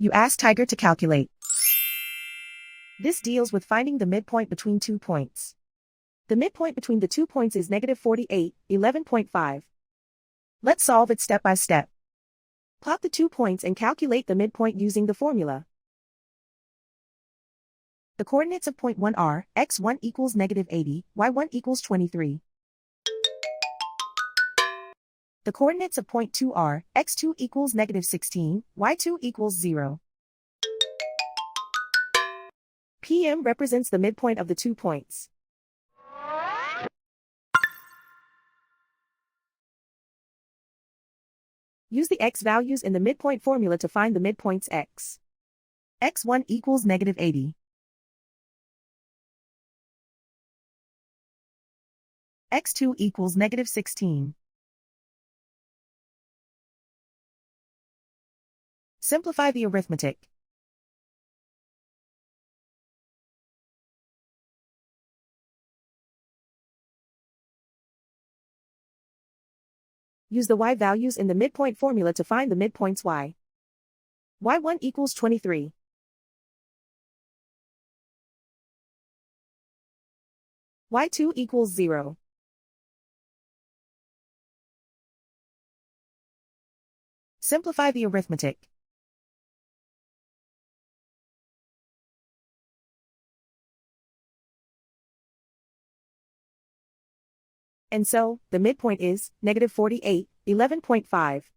You ask Tiger to calculate. This deals with finding the midpoint between 2 points. The midpoint between the 2 points is -48, 11.5. Let's solve it step by step. Plot the 2 points and calculate the midpoint using the formula. The coordinates of point 1 are, x1 equals -80, y1 equals 23. The coordinates of point 2 are, x2 equals -16, y2 equals 0. PM represents the midpoint of the 2 points. Use the x values in the midpoint formula to find the midpoints x. x1 equals -80. x2 equals -16. Simplify the arithmetic. Use the y values in the midpoint formula to find the midpoints y. y1 equals 23. y2 equals 0. Simplify the arithmetic. And so, the midpoint is -48, 11.5.